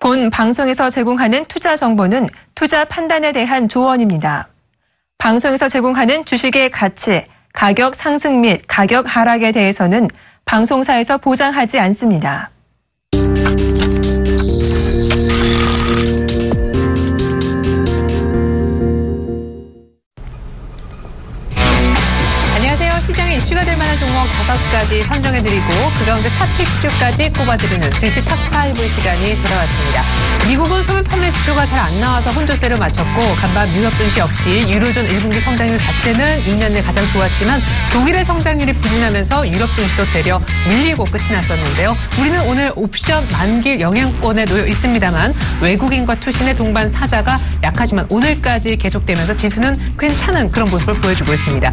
본 방송에서 제공하는 투자 정보는 투자 판단에 대한 조언입니다. 방송에서 제공하는 주식의 가치, 가격 상승 및 가격 하락에 대해서는 방송사에서 보장하지 않습니다. 시장에 이슈가 될 만한 종목 5가지 선정해드리고 그 가운데 탑픽주까지 꼽아드리는 증시 탑5 시간이 돌아왔습니다. 미국은 소매 판매 지표가 잘 안 나와서 혼조세를 마쳤고 간밤 뉴욕 증시 역시 유로존 1분기 성장률 자체는 2년 내 가장 좋았지만 독일의 성장률이 부진하면서 유럽 증시도 되려 밀리고 끝이 났었는데요. 우리는 오늘 옵션 만길 영향권에 놓여 있습니다만 외국인과 투신의 동반 사자가 약하지만 오늘까지 계속되면서 지수는 괜찮은 그런 모습을 보여주고 있습니다.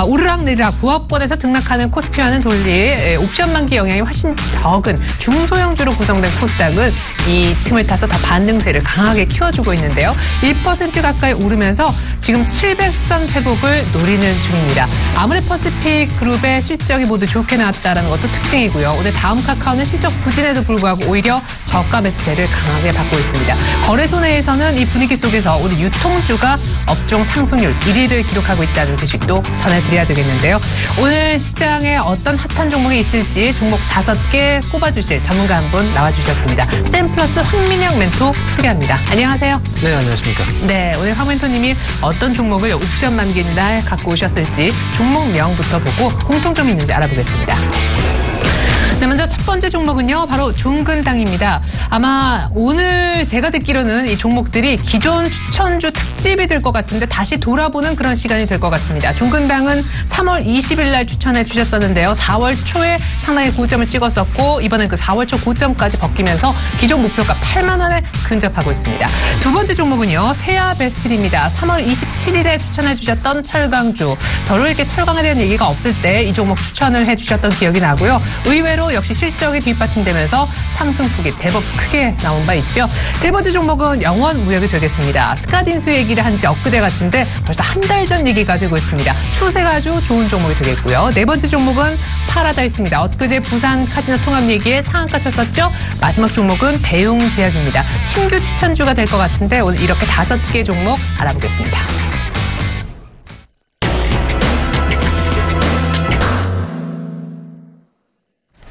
오르락내리락 보합권에서 등락하는 코스피와는 달리 옵션 만기 영향이 훨씬 적은 중소형주로 구성된 코스닥은 이 틈을 타서 더 반등세를 강하게 키워주고 있는데요. 1% 가까이 오르면서 지금 700선 회복을 노리는 중입니다. 아모레퍼시픽 그룹의 실적이 모두 좋게 나왔다는 것도 특징이고요. 오늘 다음 카카오는 실적 부진에도 불구하고 오히려 저가 매수세를 강하게 받고 있습니다. 거래소 내에서는 이 분위기 속에서 오늘 유통주가 업종 상승률 1위를 기록하고 있다는 소식도 전해드려야 되겠는데요. 오늘 시장에 어떤 핫한 종목이 있을지 종목 5개 꼽아주실 전문가 한 분 나와주셨습니다. 샘플러스 황민영 멘토 소개합니다. 안녕하세요. 네, 안녕하십니까. 네, 오늘 황 멘토님이 어떤 종목을 옵션 만기는 날 갖고 오셨을지 종목명부터 보고 공통점이 있는지 알아보겠습니다. 네, 먼저 첫 번째 종목은요, 바로 종근당입니다. 아마 오늘 제가 듣기로는 이 종목들이 기존 추천주 특집이 될 것 같은데 다시 돌아보는 그런 시간이 될 것 같습니다. 종근당은 3월 20일 날 추천해 주셨었는데요. 4월 초에 상당히 고점을 찍었었고 이번엔 그 4월 초 고점까지 벗기면서 기존 목표가 8만 원에 근접하고 있습니다. 두 번째 종목은요, 세아베스틸입니다. 3월 27일에 추천해 주셨던 철강주. 별로 이렇게 철강에 대한 얘기가 없을 때 이 종목 추천을 해 주셨던 기억이 나고요. 의외로 역시 실적이 뒷받침되면서 상승폭이 제법 크게 나온 바 있죠. 세 번째 종목은 영원무역이 되겠습니다. 스카딘수 얘기를 한 지 엊그제 같은데 벌써 한 달 전 얘기가 되고 있습니다. 추세가 아주 좋은 종목이 되겠고요. 네 번째 종목은 파라다이스입니다. 엊그제 부산 카지노 통합 얘기에 상한가 쳤었죠. 마지막 종목은 대용제약입니다. 신규 추천주가 될 것 같은데 오늘 이렇게 5개 종목 알아보겠습니다.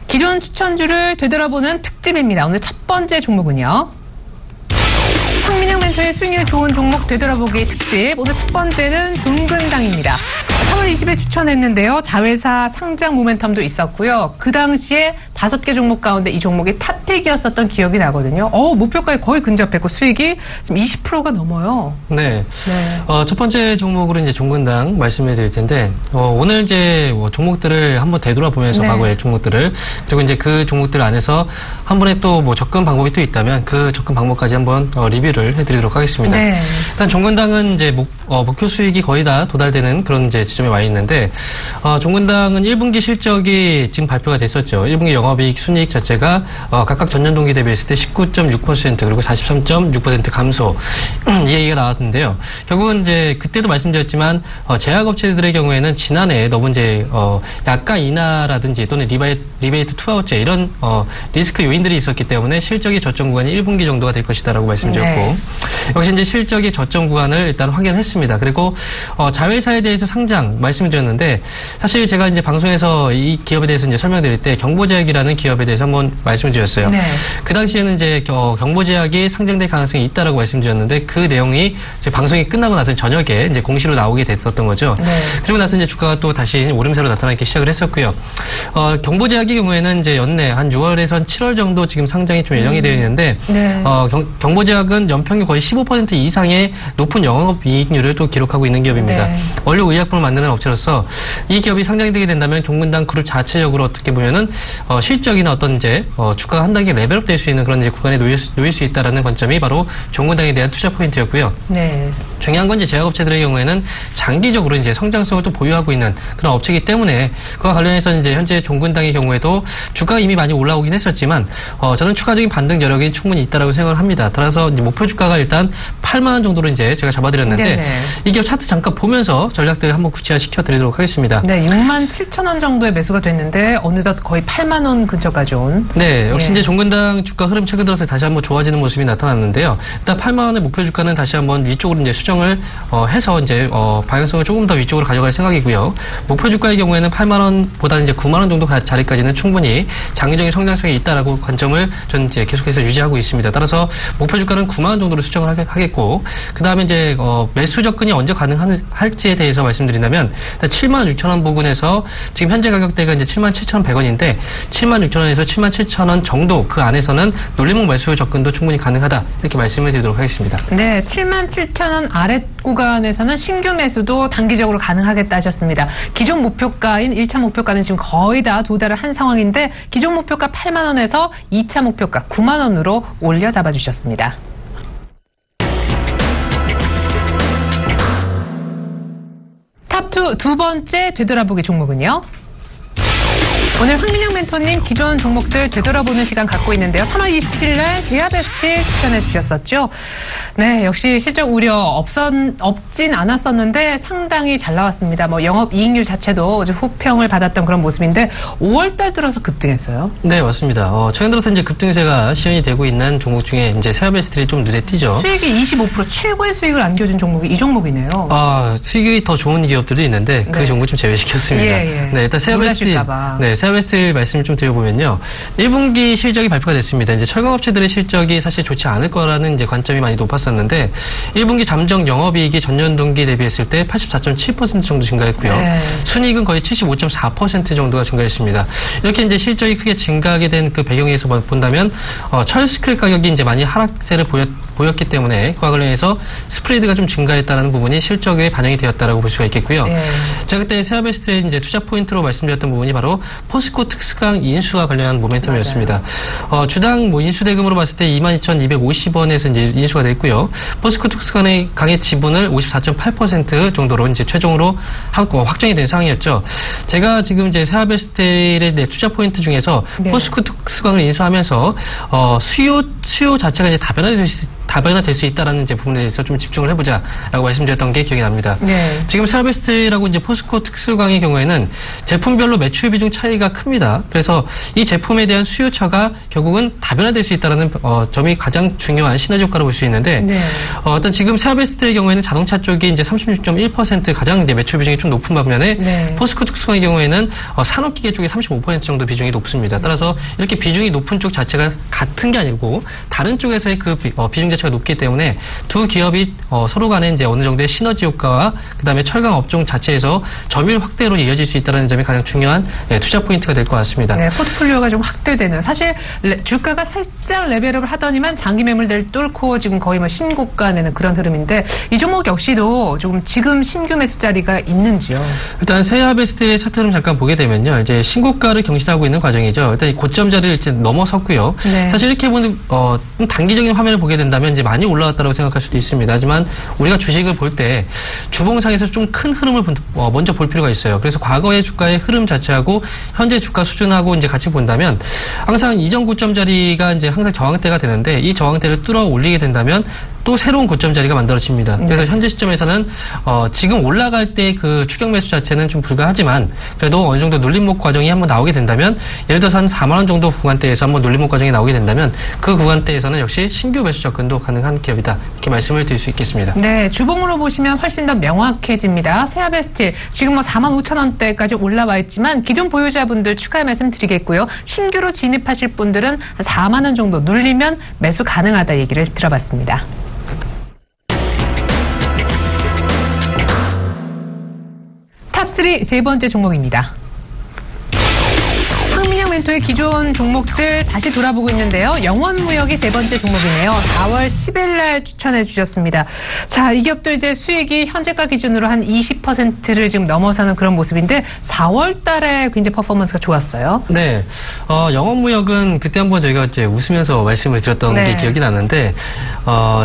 기존 추천주를 되돌아보는 특집입니다. 오늘 첫 번째 종목은요, 황민영 멘토의 수익률 좋은 종목 되돌아보기 특집. 오늘 첫 번째는 종근당입니다. 3월 20일 추천했는데요. 자회사 상장 모멘텀도 있었고요. 그 당시에 5개 종목 가운데 이 종목이 탑픽이었었던 기억이 나거든요. 목표가에 거의 근접했고 수익이 지금 20%가 넘어요. 네. 첫 번째 종목으로 이제 종근당 말씀을 드릴 텐데, 오늘 이제 종목들을 한번 되돌아보면서 과거의 종목들을, 그리고 이제 그 종목들 안에서 한 번에 또 접근 방법이 또 있다면 그 접근 방법까지 한번 리뷰를 해드리도록 하겠습니다. 네. 일단 종근당은 이제 목표 수익이 거의 다 도달되는 그런 이제 지점에 와 있는데, 종근당은 1분기 실적이 지금 발표가 됐었죠. 1분기 영업이익 순이익 자체가 각각 전년 동기 대비했을 때 19.6% 그리고 43.6% 감소 이 얘기가 나왔는데요. 결국은 이제 그때도 말씀드렸지만 제약업체들의 경우에는 지난해 너무 이제 약가 인하라든지 또는 리베이트 투아웃제 이런 리스크 요인들이 있었기 때문에 실적의 저점 구간이 1분기 정도가 될 것이다라고 말씀드렸고, 역시 이제 실적의 저점 구간을 일단 확인했습니다. 그리고 자회사에 대해서 상장 말씀드렸는데, 사실 제가 이제 방송에서 이 기업에 대해서 이제 설명드릴 때 경보제약이라는 기업에 대해서 한번 말씀을 드렸어요. 네. 그 당시에는 이제 경보제약이 상장될 가능성이 있다라고 말씀드렸는데, 그 내용이 이제 방송이 끝나고 나서 저녁에 이제 공시로 나오게 됐었던 거죠. 네. 그리고 나서 이제 주가가 또 다시 오름세로 나타나기 시작을 했었고요. 경보제약의 경우에는 이제 연내 한 6월에서 한 7월 정도 지금 상장이 좀 예정이 되어 있는데, 경보제약은 연평균 거의 15% 이상의 높은 영업이익률을 또 기록하고 있는 기업입니다. 네. 원료 의약품을 만드는 업체로서 이 기업이 상장이 되게 된다면 종근당 그룹 자체적으로 어떻게 보면은 실적이나 어떤 이제 주가가 한 단계 레벨업 될 수 있는 그런 이제 구간에 놓일 수 있다라는 관점이 바로 종근당에 대한 투자 포인트였고요. 네. 중요한 건 이제 제약업체들의 경우에는 장기적으로 이제 성장성을 또 보유하고 있는 그런 업체이기 때문에 그와 관련해서 이제 현재 종근당의 경우에도 주가가 이미 많이 올라오긴 했었지만 저는 추가적인 반등 여력이 충분히 있다라고 생각을 합니다. 따라서 이제 목표 주가가 일단 8만 원 정도로 이제 제가 잡아드렸는데, 네네. 이 기업 차트 잠깐 보면서 전략들 한번 구체화시켜 드리도록 하겠습니다. 네, 6만 7천 원 정도의 매수가 됐는데 어느덧 거의 8만 원 8만 원 근처까지 온. 네, 역시 예. 이제 종근당 주가 흐름 최근 들어서 다시 한번 좋아지는 모습이 나타났는데요. 일단 8만 원의 목표 주가는 다시 한번 위쪽으로 이제 수정을 해서 이제 방향성을 조금 더 위쪽으로 가져갈 생각이고요. 목표 주가의 경우에는 8만 원보다는 이제 9만 원 정도 자리까지는 충분히 장기적인 성장성이 있다라고 관점을 저는 이제 계속해서 유지하고 있습니다. 따라서 목표 주가는 9만 원 정도로 수정을 하겠고, 그 다음에 이제 매수 접근이 언제 가능할지에 대해서 말씀드린다면 7만 6천 원 부근에서 지금 현재 가격대가 이제 7만 7,100원인데 7만 6천 원에서 7만 7천 원 정도 그 안에서는 놀림목 매수 접근도 충분히 가능하다 이렇게 말씀을 드리도록 하겠습니다. 네, 7만 7천 원 아래 구간에서는 신규 매수도 단기적으로 가능하겠다 하셨습니다. 기존 목표가인 1차 목표가는 지금 거의 다 도달을 한 상황인데 기존 목표가 8만 원에서 2차 목표가 9만 원으로 올려 잡아주셨습니다. 탑2 두 번째 되돌아보기 종목은요. 오늘 황민영 멘토님 기존 종목들 되돌아보는 시간 갖고 있는데요. 3월 27일 날 세아베스틸 추천해 주셨었죠. 네, 역시 실적 우려 없진 않았었는데 상당히 잘 나왔습니다. 뭐 영업 이익률 자체도 호평을 받았던 그런 모습인데 5월 달 들어서 급등했어요. 네, 맞습니다. 최근 들어서 이제 급등세가 시연이 되고 있는 종목 중에 이제 세아베스틸이 좀 눈에 띄죠. 수익이 25% 최고의 수익을 안겨준 종목이 이 종목이네요. 수익이 더 좋은 기업들이 있는데 그 네. 종목 좀 제외시켰습니다. 예. 네, 일단 세아베스틸. 네, 세아베스틸 말씀을 좀 드려보면요. 1분기 실적이 발표가 됐습니다. 이제 철강업체들의 실적이 사실 좋지 않을 거라는 이제 관점이 많이 높았었는데 1분기 잠정 영업이익이 전년 동기 대비했을 때 84.7% 정도 증가했고요. 네. 순이익은 거의 75.4% 정도가 증가했습니다. 이렇게 이제 실적이 크게 증가하게 된 그 배경에서 본다면 철 스크랩 가격이 이제 많이 하락세를 보였기 때문에 그와 관련해서 스프레드가 좀 증가했다는 부분이 실적에 반영이 되었다라고 볼 수가 있겠고요. 네. 제가 그때 세아베스틸의 이제 투자 포인트로 말씀드렸던 부분이 바로 포스코 특수강 인수와 관련한 모멘텀이었습니다. 주당 뭐 인수 대금으로 봤을 때 22,250원에서 이제 인수가 됐고요. 포스코 특수강의 지분을 54.8% 정도로 이제 최종으로 확정이 된 상황이었죠. 제가 지금 이제 세아베스틸의 투자 포인트 중에서 네. 포스코 특수강을 인수하면서 수요 자체가 이제 다변화될 수 있다라는 이제 부분에 대해서 좀 집중을 해보자라고 말씀드렸던 게 기억이 납니다. 네. 지금 세아베스틸하고 이제 포스코 특수강의 경우에는 제품별로 매출 비중 차이가 큽니다. 그래서 이 제품에 대한 수요처가 결국은 다변화될 수 있다라는 점이 가장 중요한 시너지 효과로 볼 수 있는데, 네. 일단 지금 세아베스틸의 경우에는 자동차 쪽이 이제 36.1% 가장 이제 매출 비중이 좀 높은 반면에 네. 포스코 특수강의 경우에는 산업기계 쪽이 35% 정도 비중이 높습니다. 따라서 이렇게 비중이 높은 쪽 자체가 같은 게 아니고 다른 쪽에서의 그 비중 자체가 높기 때문에 두 기업이 서로 간에 이제 어느 정도의 시너지 효과와 그다음에 철강 업종 자체에서 점유율 확대로 이어질 수 있다는 점이 가장 중요한 투자 포인트가 될 것 같습니다. 네, 포트폴리오가 좀 확대되는. 사실 주가가 살짝 레벨업을 하더니만 장기 매물대를 뚫고 지금 거의 뭐 신고가 내는 그런 흐름인데 이 종목 역시도 조금 지금 신규 매수 자리가 있는지요? 일단 세아베스틸의 차트 흐름 잠깐 보게 되면요, 이제 신고가를 경신하고 있는 과정이죠. 일단 이 고점 자리를 이제 넘어섰고요. 네. 사실 이렇게 보는 단기적인 화면을 보게 된다면 이제 많이 올라왔다고 생각할 수도 있습니다. 하지만 우리가 주식을 볼 때 주봉상에서 좀 큰 흐름을 먼저 볼 필요가 있어요. 그래서 과거의 주가의 흐름 자체하고 현재 주가 수준하고 이제 같이 본다면 항상 이전 고점 자리가 이제 항상 저항대가 되는데 이 저항대를 뚫어 올리게 된다면 또 새로운 고점 자리가 만들어집니다. 그래서 현재 시점에서는 지금 올라갈 때 그 추격 매수 자체는 좀 불가하지만 그래도 어느 정도 눌림목 과정이 한번 나오게 된다면 예를 들어서 한 4만 원 정도 구간대에서 한번 눌림목 과정이 나오게 된다면 그 구간대에서는 역시 신규 매수 접근도 가능한 기업이다. 이렇게 말씀을 드릴 수 있겠습니다. 네, 주봉으로 보시면 훨씬 더 명확해집니다. 세아베스틸 지금 뭐 45,000원대까지 올라와 있지만 기존 보유자분들 추가 말씀 드리겠고요. 신규로 진입하실 분들은 4만 원 정도 눌리면 매수 가능하다 얘기를 들어봤습니다. 탑3 세 번째 종목입니다. 황민영 멘토의 기존 종목들 다시 돌아보고 있는데요. 영원무역이 세 번째 종목이네요. 4월 10일 날 추천해 주셨습니다. 자, 이 기업도 이제 수익이 현재가 기준으로 한 20%를 지금 넘어서는 그런 모습인데 4월 달에 굉장히 퍼포먼스가 좋았어요. 네. 영원무역은 그때 한번 저희가 이제 웃으면서 말씀을 드렸던 네. 게 기억이 나는데,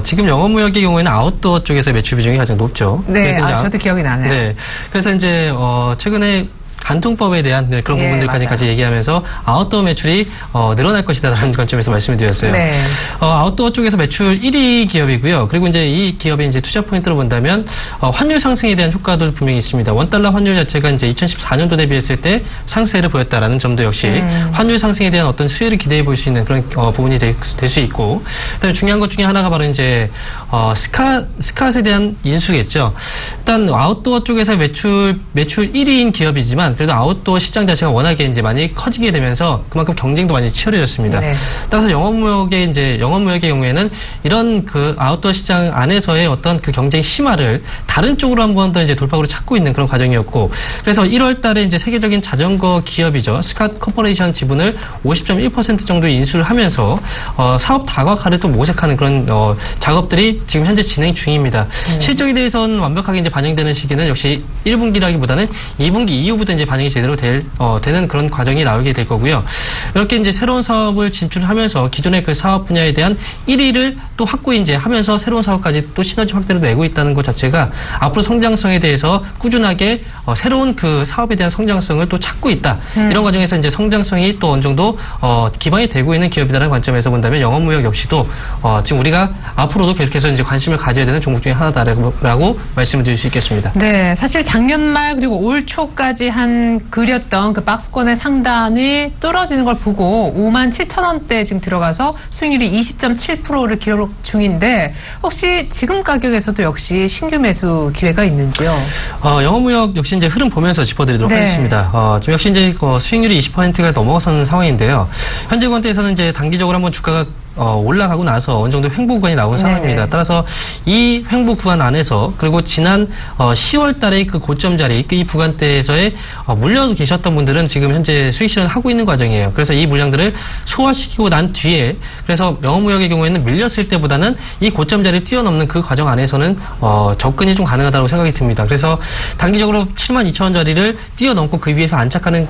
지금 영원무역의 경우에는 아웃도어 쪽에서 매출 비중이 가장 높죠. 네, 그래서 이제 저도 기억이 나네요. 네. 그래서 이제, 최근에 간통법에 대한 그런 부분들까지 같이 얘기하면서 아웃도어 매출이 늘어날 것이다라는 관점에서 말씀을 드렸어요. 네. 아웃도어 쪽에서 매출 1위 기업이고요. 그리고 이제 이 기업의 이제 투자 포인트로 본다면 환율 상승에 대한 효과도 분명히 있습니다. 원달러 환율 자체가 이제 2014년도 대비했을 때 상승세를 보였다라는 점도 역시 환율 상승에 대한 어떤 수혜를 기대해 볼 수 있는 그런 부분이 될 수 있고, 그다음에 중요한 것 중에 하나가 바로 이제 스캇에 대한 인수겠죠. 일단 아웃도어 쪽에서 매출 1위인 기업이지만 그래도 아웃도어 시장 자체가 워낙에 이제 많이 커지게 되면서 그만큼 경쟁도 많이 치열해졌습니다. 네. 따라서 영업무역의 경우에는 이런 그 아웃도어 시장 안에서의 어떤 그 경쟁 심화를 다른 쪽으로 한 번 더 이제 돌파구를 찾고 있는 그런 과정이었고, 그래서 1월 달에 이제 세계적인 자전거 기업이죠. 스캇 코퍼레이션 지분을 50.1% 정도 인수를 하면서 사업 다각화를 또 모색하는 그런 작업들이 지금 현재 진행 중입니다. 실적에 대해서는 완벽하게 이제 반영되는 시기는 역시 1분기라기보다는 2분기 이후부터 이제 반영이 제대로 되는 그런 과정이 나오게 될 거고요. 이렇게 이제 새로운 사업을 진출하면서 기존의 그 사업 분야에 대한 1위를 또 확고히 이제 하면서 새로운 사업까지 또 시너지 확대를 내고 있다는 것 자체가 앞으로 성장성에 대해서 꾸준하게 새로운 그 사업에 대한 성장성을 또 찾고 있다. 이런 과정에서 이제 성장성이 또 어느 정도 기반이 되고 있는 기업이라는 관점에서 본다면 영업무역 역시도 지금 우리가 앞으로도 계속해서 이제 관심을 가져야 되는 종목 중에 하나다라고 말씀을 드릴 수 있겠습니다. 네, 사실 작년 말 그리고 올 초까지 그렸던 그 박스권의 상단이 뚫어지는 걸 보고 57,000원대 지금 들어가서 수익률이 20.7%를 기록 중인데 혹시 지금 가격에서도 역시 신규 매수 기회가 있는지요? 영업무역 역시 이제 흐름 보면서 짚어드리도록 하겠습니다. 지금 역시 이제 수익률이 20%가 넘어서는 상황인데요. 현재 권태에서는 이제 단기적으로 한번 주가가 올라가고 나서 어느 정도 횡보 구간이 나온 상황입니다. 따라서 이 횡보 구간 안에서 그리고 지난 10월 달에 그 고점 자리, 이 구간대에서의 물려 계셨던 분들은 지금 현재 수익 실현을 하고 있는 과정이에요. 그래서 이 물량들을 소화시키고 난 뒤에 그래서 영업무역의 경우에는 밀렸을 때보다는 이 고점 자리를 뛰어넘는 그 과정 안에서는 접근이 좀 가능하다고 생각이 듭니다. 그래서 단기적으로 72,000원 자리를 뛰어넘고 그 위에서 안착하는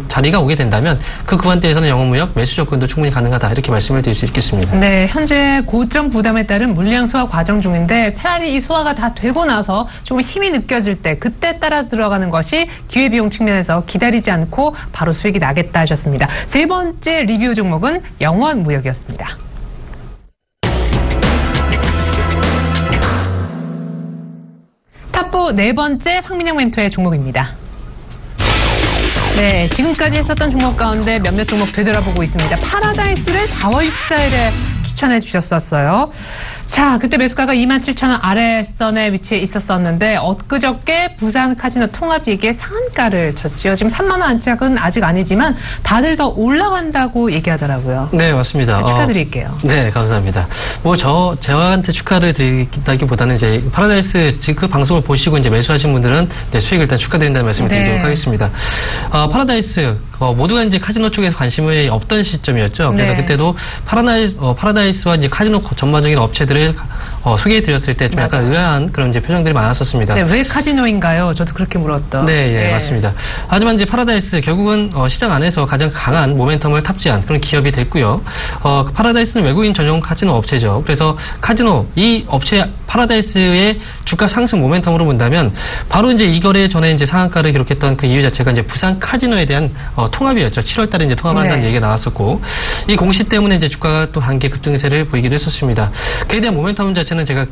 자리가 오게 된다면 그 구간대에서는 영업무역 매수 접근도 충분히 가능하다. 이렇게 말씀을 드릴 수 있겠습니다. 네, 현재 고점 부담에 따른 물량 소화 과정 중인데 차라리 이 소화가 다 되고 나서 조금 힘이 느껴질 때 그때 따라 들어가는 것이 기회비용 측면에서 기다리지 않고 바로 수익이 나겠다 하셨습니다. 세 번째 리뷰 종목은 영원무역이었습니다. 탑4 네 번째 황민영 멘토의 종목입니다. 네, 지금까지 했었던 종목 가운데 몇몇 종목 되돌아보고 있습니다. 파라다이스를 4월 14일에 추천해 주셨었어요. 자, 그때 매수가가 27,000원 아래선에 위치해 있었었는데 엊그저께 부산 카지노 통합이익의 상한가를 쳤지요. 지금 3만 원 안착은 아직 아니지만 다들 더 올라간다고 얘기하더라고요. 네, 맞습니다. 축하드릴게요. 네, 감사합니다. 저한테 축하를 드리기보다는 이제 파라다이스 지금 그 방송을 보시고 이제 매수하신 분들은 이제 수익을 일단 축하드린다는 말씀을 드리도록 하겠습니다. 파라다이스 모두가 이제 카지노 쪽에서 관심이 없던 시점이었죠. 그래서 그때도 파라다이스와 이제 카지노 전반적인 업체들을 소개해드렸을 때 좀 약간 의아한 그런 이제 표정들이 많았었습니다. 네, 왜 카지노인가요? 저도 그렇게 물었던. 네, 맞습니다. 하지만 이제 파라다이스 결국은 시장 안에서 가장 강한 모멘텀을 탑재한 그런 기업이 됐고요. 파라다이스는 외국인 전용 카지노 업체죠. 그래서 카지노 이 업체 파라다이스의 주가 상승 모멘텀으로 본다면 바로 이제 이 거래 전에 이제 상한가를 기록했던 그 이유 자체가 이제 부산 카지노에 대한 통합이었죠. 7월 달에 이제 통합을 한다는 얘기가 나왔었고 이 공시 때문에 이제 주가가 또 단계 급등세를 보이기도 했었습니다. 그에 대한 모멘텀 자체는 제가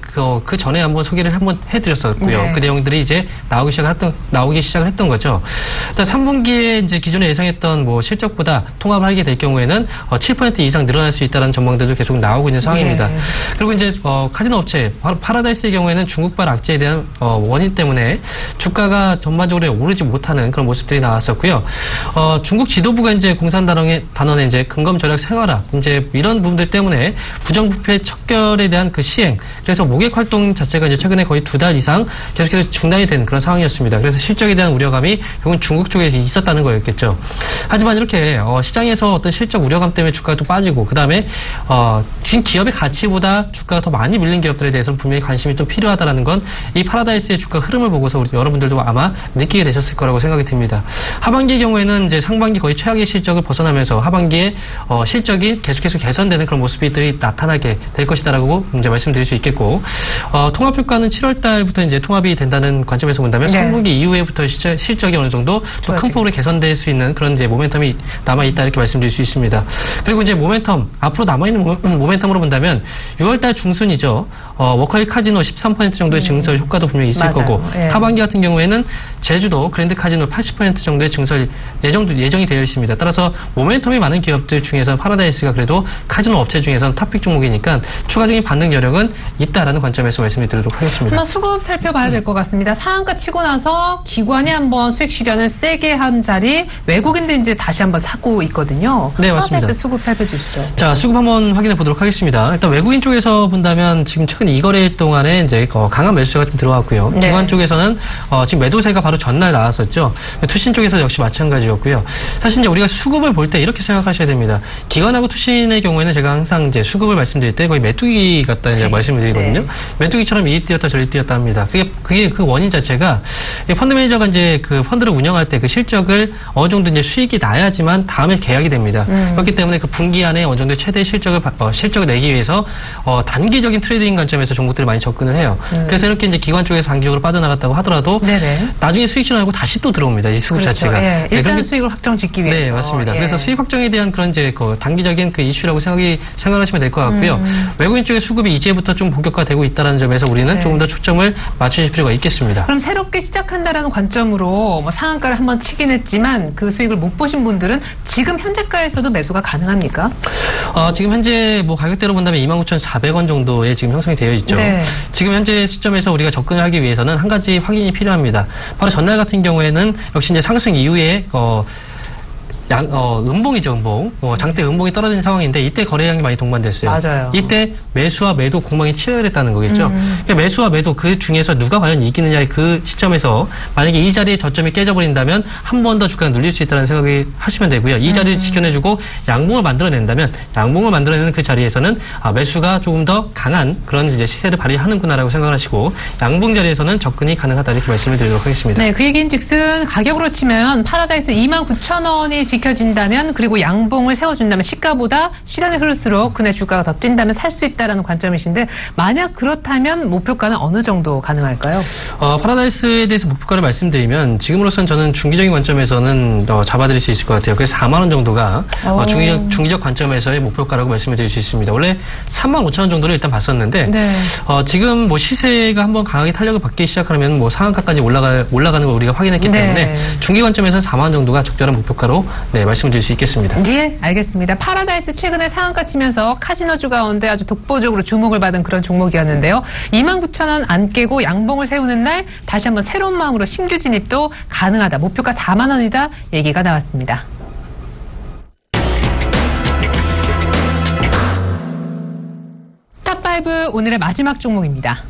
그 전에 한번 소개를 한번 해드렸었고요. 그 내용들이 이제 나오기 시작을 했던 거죠. 일단 3분기에 이제 기존에 예상했던 뭐 실적보다 통합을 하게 될 경우에는 7% 이상 늘어날 수 있다는 전망들도 계속 나오고 있는 상황입니다. 그리고 이제 카지노 업체 파라다이스의 경우에는 중국발 악재에 대한 원인 때문에 주가가 전반적으로 오르지 못하는 그런 모습들이 나왔었고요. 중국 지도부가 이제 공산당원의 이제 근검 절약 생활화 이제 이런 부분들 때문에 부정부패 척결에 대한 그 시행, 그래서 모객 활동 자체가 이제 최근에 거의 2달 이상 계속해서 중단이 된 그런 상황이었습니다. 그래서 실적에 대한 우려감이 결국은 중국 쪽에 있었다는 거였겠죠. 하지만 이렇게 시장에서 어떤 실적 우려감 때문에 주가가 또 빠지고 그 다음에 지금 기업의 가치보다 주가가 더 많이 밀린 기업들에 대해서는 분명히 관심이 좀 필요하다라는 건 이 파라다이스의 주가 흐름을 보고서 여러분들도 아마 느끼게 되셨을 거라고 생각이 듭니다. 하반기의 경우에는 이제 상반기 거의 최악의 실적을 벗어나면서 하반기에 실적이 계속해서 개선되는 그런 모습들이 나타나게 될 것이다라고 이제 말씀드릴 수 있겠고, 통합 효과는 7월 달부터 이제 통합이 된다는 관점에서 본다면 네. 3분기 이후에부터 실적이 어느 정도 좀 큰 폭으로 개선될 수 있는 그런 이제 모멘텀이 남아 있다 이렇게 말씀드릴 수 있습니다. 그리고 이제 모멘텀 앞으로 남아 있는 모멘텀으로 본다면 6월 달 중순이죠. 워커힐 카지노 13% 정도의 증설 효과도 분명히 있을 맞아요. 거고, 예. 하반기 같은 경우에는 제주도 그랜드 카지노 80% 정도의 증설 예정이 되어 있습니다. 따라서 모멘텀이 많은 기업들 중에서 파라다이스가 그래도 카지노 업체 중에서는 탑픽 종목이니까 추가적인 반등 여력은 있다라는 관점에서 말씀을 드리도록 하겠습니다. 한번 수급 살펴봐야 될 것 같습니다. 상한가 치고 나서 기관이 한번 수익 실현을 세게 한 자리 외국인들이 이제 다시 한번 사고 있거든요. 네, 맞습니다. 파라다이스 수급 살펴주시죠. 자, 수급 한번 확인해 보도록 하겠습니다. 일단 외국인 쪽에서 본다면 지금 최근 2거래일 동안에 이제 강한 매수세가 좀 들어왔고요. 네. 기관 쪽에서는 지금 매도세가 바로 전날 나왔었죠. 투신 쪽에서 역시 마찬가지였고요. 사실 이제 우리가 수급을 볼 때 이렇게 생각하셔야 됩니다. 기관하고 투신의 경우에는 제가 항상 이제 수급을 말씀드릴 때 거의 메뚜기 같다 이제 말씀을 드리거든요. 네. 메뚜기처럼 이리 뛰었다 저리 뛰었다 합니다. 그게 그 원인 자체가 펀드 매니저가 이제 그 펀드를 운영할 때 그 실적을 어느 정도 이제 수익이 나야지만 다음에 계약이 됩니다. 그렇기 때문에 그 분기 안에 어느 정도 최대 실적을 내기 위해서 단기적인 트레이딩 관점에서 종목들을 많이 접근을 해요. 그래서 이렇게 이제 기관 쪽에서 단기적으로 빠져나갔다고 하더라도 네네. 나중에 수익 실현하고 다시 또 들어옵니다. 이 수급 그렇죠. 자체가. 예. 일단 네, 수익을 확정 짓기 위해서. 네, 맞습니다. 예. 그래서 수익 확정에 대한 그런 이제 그 단기적인 그 이슈라고 생각하시면 될 것 같고요. 외국인 쪽의 수급이 이제부터 좀 본격화되고 있다는 점에서 우리는 네. 조금 더 초점을 맞추실 필요가 있겠습니다. 그럼 새롭게 시작한다라는 관점으로 뭐 상한가를 한번 치긴 했지만 그 수익을 못 보신 분들은 지금 현재가에서도 매수가 가능합니까? 지금 현재 뭐 가격대로 본다면 29,400원 정도에 지금 형성이 되어 있죠. 네. 지금 현재 시점에서 우리가 접근을 하기 위해서는 한 가지 확인이 필요합니다. 바로 전날 같은 경우에는 역시 이제 상승 이후에 음봉이죠, 음봉. 장대 음봉이 떨어진 상황인데 이때 거래량이 많이 동반됐어요. 맞아요. 이때 매수와 매도 공방이 치열했다는 거겠죠. 그러니까 매수와 매도 그 중에서 누가 과연 이기느냐의 그 시점에서 만약에 이 자리에 저점이 깨져버린다면 한 번 더 주가가 눌릴 수 있다는 생각을 하시면 되고요. 이 자리를 지켜내주고 양봉을 만들어낸다면 양봉을 만들어내는 그 자리에서는 매수가 조금 더 강한 그런 이제 시세를 발휘하는구나라고 생각을 하시고 양봉 자리에서는 접근이 가능하다 이렇게 말씀을 드리도록 하겠습니다. 네, 그 얘기인즉슨 가격으로 치면 파라다이스 29,000원이 지켜진다면 그리고 양봉을 세워준다면 시가보다 시간이 흐를수록 그날 주가가 더 뛴다면 살 수 있다는 관점이신데 만약 그렇다면 목표가는 어느 정도 가능할까요? 파라다이스에 대해서 목표가를 말씀드리면 지금으로서는 저는 중기적인 관점에서는 잡아드릴 수 있을 것 같아요. 그래서 4만 원 정도가 중기적 관점에서의 목표가라고 말씀을 드릴 수 있습니다. 원래 35,000원 정도를 일단 봤었는데 네. 지금 뭐 시세가 한번 강하게 탄력을 받기 시작하면 뭐 상한가까지 올라가는 걸 우리가 확인했기 네. 때문에 중기 관점에서는 4만 원 정도가 적절한 목표가로 말씀을 드릴 수 있겠습니다. 네, 알겠습니다. 파라다이스 최근에 상한가 치면서 카지노주 가운데 아주 독보적으로 주목을 받은 그런 종목이었는데요. 29,000원 안 깨고 양봉을 세우는 날 다시 한번 새로운 마음으로 신규 진입도 가능하다. 목표가 4만 원이다. 얘기가 나왔습니다. 탑5 오늘의 마지막 종목입니다.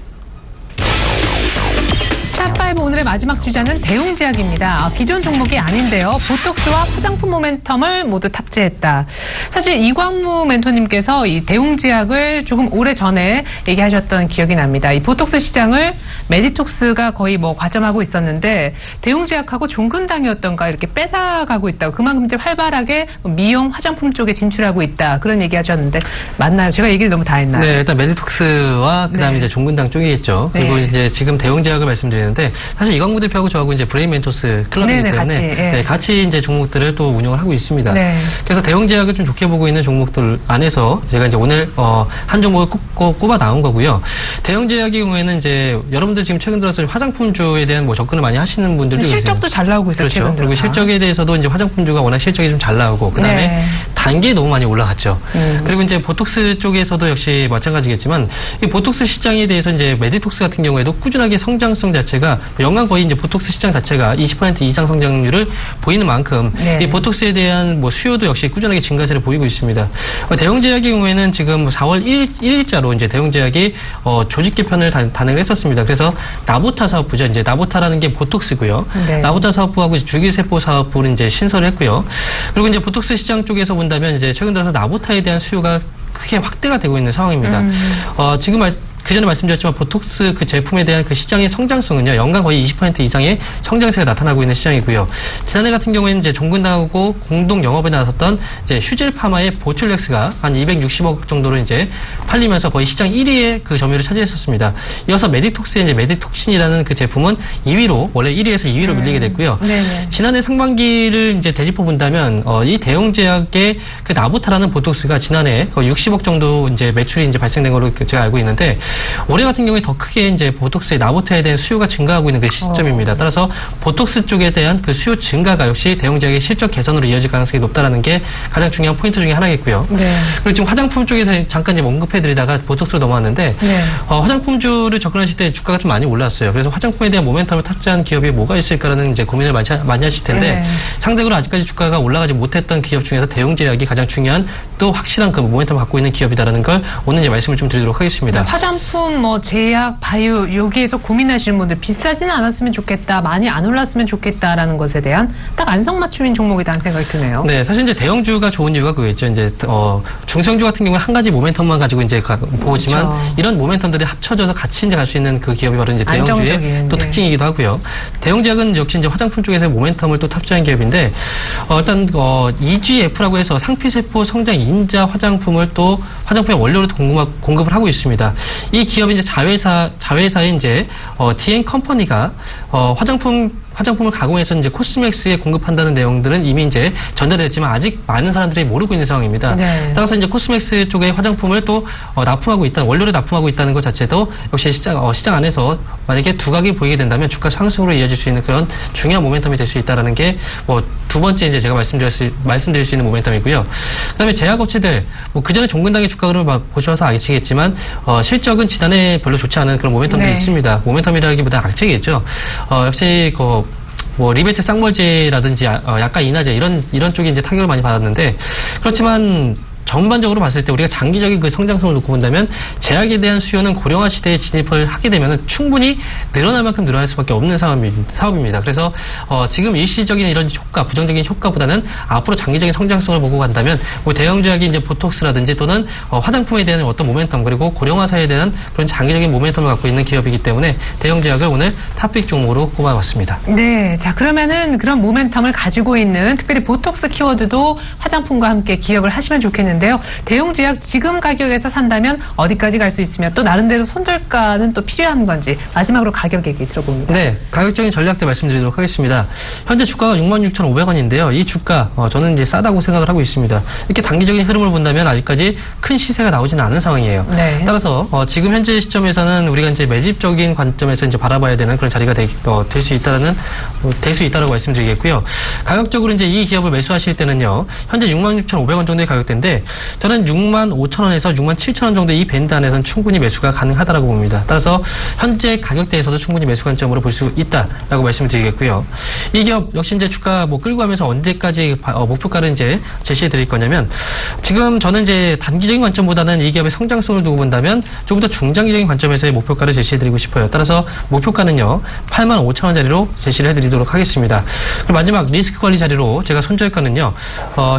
탑5 오늘의 마지막 주자는 대웅제약입니다. 기존 종목이 아닌데요. 보톡스와 화장품 모멘텀을 모두 탑재했다. 사실 이광무 멘토님께서 이 대웅제약을 조금 오래전에 얘기하셨던 기억이 납니다. 이 보톡스 시장을 메디톡스가 거의 뭐 과점하고 있었는데 대웅제약하고 종근당이었던가 이렇게 뺏어가고 있다고 그만큼 이제 활발하게 미용 화장품 쪽에 진출하고 있다. 그런 얘기 하셨는데 맞나요? 제가 얘기를 너무 다 했나요? 네, 일단 메디톡스와 그다음에 네. 이제 종근당 쪽이겠죠. 그리고 네. 이제 지금 대웅제약을 말씀드리는데 사실 이광무 대표하고 저하고 이제 브레인 멘토스 클럽이기 네네, 때문에 같이 이제 종목들을 또 운영을 하고 있습니다. 네. 그래서 대웅제약을 좀 좋게 보고 있는 종목들 안에서 제가 이제 오늘 한 종목을 꼽아 나온 거고요. 대웅제약의 경우에는 이제 여러분들 지금 최근 들어서 화장품주에 대한 뭐 접근을 많이 하시는 분들도 실적도 잘 나오고 있어요. 그렇죠. 최근 들어. 그리고 실적에 대해서도 이제 화장품주가 워낙 실적이 좀 잘 나오고 그다음에 네. 단계에 너무 많이 올라갔죠. 그리고 이제 보톡스 쪽에서도 역시 마찬가지겠지만 이 보톡스 시장에 대해서 이제 메디톡스 같은 경우에도 꾸준하게 성장성 자체가 연간 거의 이제 보톡스 시장 자체가 20% 이상 성장률을 보이는 만큼 네. 이 보톡스에 대한 뭐 수요도 역시 꾸준하게 증가세를 보이고 있습니다. 대웅제약의 경우에는 지금 4월 1일자로 이제 대웅제약이 조직 개편을 단행을 했었습니다. 그래서 나보타 사업부죠. 이제 나보타라는 게 보톡스고요. 네. 나보타 사업부하고 주기세포 사업부를 이제 신설을 했고요. 그리고 이제 보톡스 시장 쪽에서 본다면 이제 최근 들어서 나보타에 대한 수요가 크게 확대가 되고 있는 상황입니다. 지금 그 전에 말씀드렸지만 보톡스 그 제품에 대한 그 시장의 성장성은요, 연간 거의 20% 이상의 성장세가 나타나고 있는 시장이고요. 지난해 같은 경우에는 이제 종근당하고 공동 영업에 나섰던 이제 휴젤파마의 보툴렉스가 한 260억 정도로 이제 팔리면서 거의 시장 1위의 그 점유율을 차지했었습니다. 이어서 메디톡스의 이제 메디톡신이라는 그 제품은 2위로 원래 1위에서 2위로 밀리게 됐고요. 네네. 지난해 상반기를 이제 되짚어 본다면 이 대웅제약의 그 나부타라는 보톡스가 지난해 거의 60억 정도 이제 매출이 이제 발생된 걸로 제가 알고 있는데 올해 같은 경우에 더 크게 이제 보톡스의 나부타에 대한 수요가 증가하고 있는 그 시점입니다. 따라서 보톡스 쪽에 대한 그 수요 증가가 역시 대웅제약의 실적 개선으로 이어질 가능성이 높다라는 게 가장 중요한 포인트 중에 하나겠고요. 네. 그리고 지금 화장품 쪽에서 잠깐 이제 언급해드리다가 보톡스로 넘어왔는데 네. 화장품주를 접근하실 때 주가가 좀 많이 올랐어요. 그래서 화장품에 대한 모멘텀을 탑재한 기업이 뭐가 있을까라는 이제 고민을 많이 하실 텐데 네. 상대적으로 아직까지 주가가 올라가지 못했던 기업 중에서 대웅제약이 가장 중요한 또 확실한 그 모멘텀을 갖고 있는 기업이다라는 걸 오늘 이제 말씀을 좀 드리도록 하겠습니다. 화장품, 제약, 바이오 여기에서 고민하시는 분들 비싸지는 않았으면 좋겠다, 많이 안 올랐으면 좋겠다라는 것에 대한 딱 안성맞춤인 종목이라는 생각이 드네요. 네, 사실 이제 대형주가 좋은 이유가 그거겠죠. 이제 중소형주 같은 경우에 한 가지 모멘텀만 가지고 이제 보지만 그렇죠. 이런 모멘텀들이 합쳐져서 같이 이제 갈 수 있는 그 기업이 바로 이제 대형주의 또 특징이기도 하고요. 대형제약은 역시 이제 화장품 쪽에서 모멘텀을 또 탑재한 기업인데 일단 EGF라고 해서 상피세포 성장 인자 화장품을 또 화장품의 원료로 공급을 하고 있습니다. 이 기업이 이제 자회사인 이제 DN 컴퍼니가 화장품을 가공해서 이제 코스맥스에 공급한다는 내용들은 이미 이제 전달됐지만 아직 많은 사람들이 모르고 있는 상황입니다. 네. 따라서 이제 코스맥스 쪽에 화장품을 또 납품하고 있다는 원료를 납품하고 있다는 것 자체도 역시 시장 안에서 만약에 두각이 보이게 된다면 주가 상승으로 이어질 수 있는 그런 중요한 모멘텀이 될 수 있다라는 게 두 번째 이제 제가 말씀드릴 수 있는 모멘텀이고요. 그다음에 제약업체들 그 전에 종근당의 주가 흐름을 보셔서 아시겠지만 실적은 지난해 별로 좋지 않은 그런 모멘텀들이 네. 있습니다. 모멘텀이라기보다 악재겠죠. 역시 리베트 쌍mol제라든지 약간 인하제 이런 쪽이 이제 타격을 많이 받았는데 그렇지만 전반적으로 봤을 때 우리가 장기적인 그 성장성을 놓고 본다면 제약에 대한 수요는 고령화 시대에 진입을 하게 되면 충분히 늘어날 만큼 늘어날 수밖에 없는 사업입니다. 그래서 지금 일시적인 이런 효과, 부정적인 효과보다는 앞으로 장기적인 성장성을 보고 간다면 대형제약이 이제 보톡스라든지 또는 화장품에 대한 어떤 모멘텀 그리고 고령화사에 대한 그런 장기적인 모멘텀을 갖고 있는 기업이기 때문에 대형제약을 오늘 탑픽 종목으로 꼽아봤습니다. 네, 자 그러면은 그런 모멘텀을 가지고 있는 특별히 보톡스 키워드도 화장품과 함께 기억을 하시면 좋겠는데. 대웅제약 지금 가격에서 산다면 어디까지 갈 수 있으며 또 나름대로 손절가는 또 필요한 건지 마지막으로 가격 얘기 들어봅니다. 네, 가격적인 전략들 말씀드리도록 하겠습니다. 현재 주가가 66,500원인데요. 이 주가 저는 이제 싸다고 생각을 하고 있습니다. 이렇게 단기적인 흐름을 본다면 아직까지 큰 시세가 나오지는 않은 상황이에요. 네. 따라서 지금 현재 시점에서는 우리가 이제 매집적인 관점에서 이제 바라봐야 되는 그런 자리가 될 수 있다라고 말씀드리겠고요. 가격적으로 이제 이 기업을 매수하실 때는요. 현재 66,500원 정도의 가격대인데 저는 65,000원에서 67,000원 정도의 이 밴드 안에서는 충분히 매수가 가능하다라고 봅니다. 따라서 현재 가격대에서도 충분히 매수 관점으로 볼 수 있다라고 말씀을 드리겠고요. 이 기업 역시 이제 주가 끌고 가면서 언제까지 목표가를 이제 제시해 드릴 거냐면 지금 저는 이제 단기적인 관점보다는 이 기업의 성장성을 두고 본다면 조금 더 중장기적인 관점에서의 목표가를 제시해 드리고 싶어요. 따라서 목표가는요 85,000원짜리로 제시를 해드리도록 하겠습니다. 그리고 마지막 리스크 관리 자리로 제가 손절가는요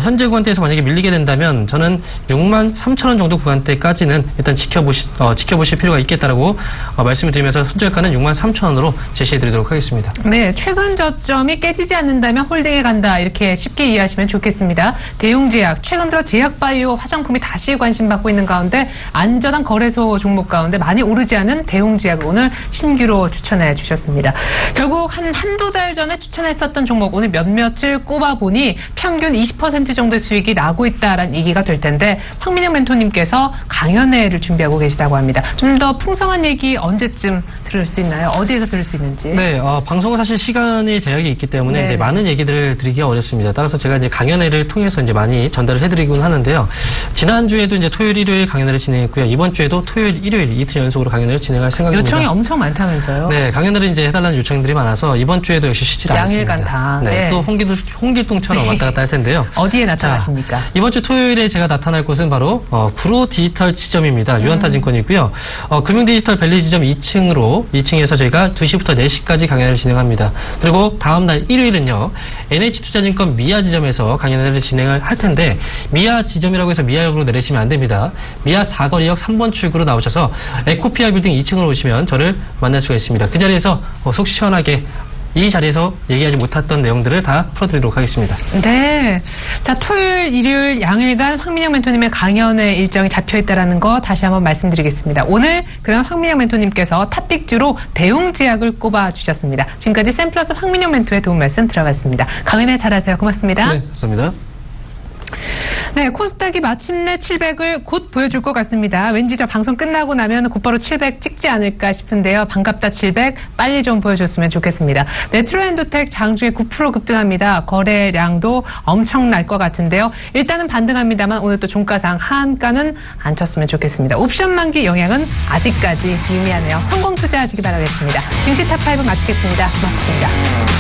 현재 구간대에서 만약에 밀리게 된다면 저는 63,000원 정도 구간대까지는 일단 지켜보실 필요가 있겠다라고 말씀을 드리면서 손절가는 63,000원으로 제시해드리도록 하겠습니다. 네, 최근 저점이 깨지지 않는다면 홀딩에 간다 이렇게 쉽게 이해하시면 좋겠습니다. 대웅제약 최근 들어 제약바이오 화장품이 다시 관심받고 있는 가운데 안전한 거래소 종목 가운데 많이 오르지 않은 대웅제약을 오늘 신규로 추천해 주셨습니다. 결국 한두 달 전에 추천했었던 종목 오늘 몇몇을 꼽아보니 평균 20% 정도의 수익이 나고 있다라는 얘기가 될 텐데 황민영 멘토님께서 강연회를 준비하고 계시다고 합니다. 좀 더 풍성한 얘기 언제쯤 들을 수 있나요? 어디에서 들을 수 있는지? 네, 방송은 사실 시간의 제약이 있기 때문에 네. 이제 많은 얘기들을 드리기가 어렵습니다. 따라서 제가 이제 강연회를 통해서 이제 많이 전달을 해드리곤 하는데요. 지난주에도 이제 토요일, 일요일 강연회를 진행했고요. 이번 주에도 토요일, 일요일 이틀 연속으로 강연회를 진행할 생각입니다. 요청이 엄청 많다면서요? 네, 강연회를 이제 해달라는 요청들이 많아서 이번 주에도 역시 쉬지 않습니다. 양일간 다. 네, 네. 또 홍길동처럼 왔다 갔다 할 텐데요. 어디에 나타나십니까? 이번 주 토요일에 제가 나타날 곳은 바로 구로 디지털 지점입니다. 유한타증권이고요. 금융디지털 밸리 지점 2층에서 저희가 2시부터 4시까지 강연을 진행합니다. 그리고 다음 날 일요일은요. NH투자증권 미아 지점에서 강연을 진행을 할 텐데 미아 지점이라고 해서 미아역으로 내리시면 안 됩니다. 미아 사거리역 3번 출구로 나오셔서 에코피아 빌딩 2층으로 오시면 저를 만날 수가 있습니다. 그 자리에서 속 시원하게 이 자리에서 얘기하지 못했던 내용들을 다 풀어드리도록 하겠습니다. 네. 자, 토요일, 일요일 양일간 황민영 멘토님의 강연의 일정이 잡혀있다는 거 다시 한번 말씀드리겠습니다. 오늘 그런 황민영 멘토님께서 탑픽주로 대웅제약을 꼽아주셨습니다. 지금까지 샘플러스 황민영 멘토의 도움 말씀 들어봤습니다. 강연에 잘하세요. 고맙습니다. 네, 감사합니다. 네, 코스닥이 마침내 700을 곧 보여줄 것 같습니다. 왠지 저 방송 끝나고 나면 곧바로 700 찍지 않을까 싶은데요. 반갑다 700 빨리 좀 보여줬으면 좋겠습니다. 네트로엔도텍 장중에 9% 급등합니다. 거래량도 엄청날 것 같은데요. 일단은 반등합니다만 오늘 또 종가상 하한가는 안 쳤으면 좋겠습니다. 옵션 만기 영향은 아직까지 미미하네요. 성공 투자하시기 바라겠습니다. 증시 탑5 마치겠습니다. 고맙습니다.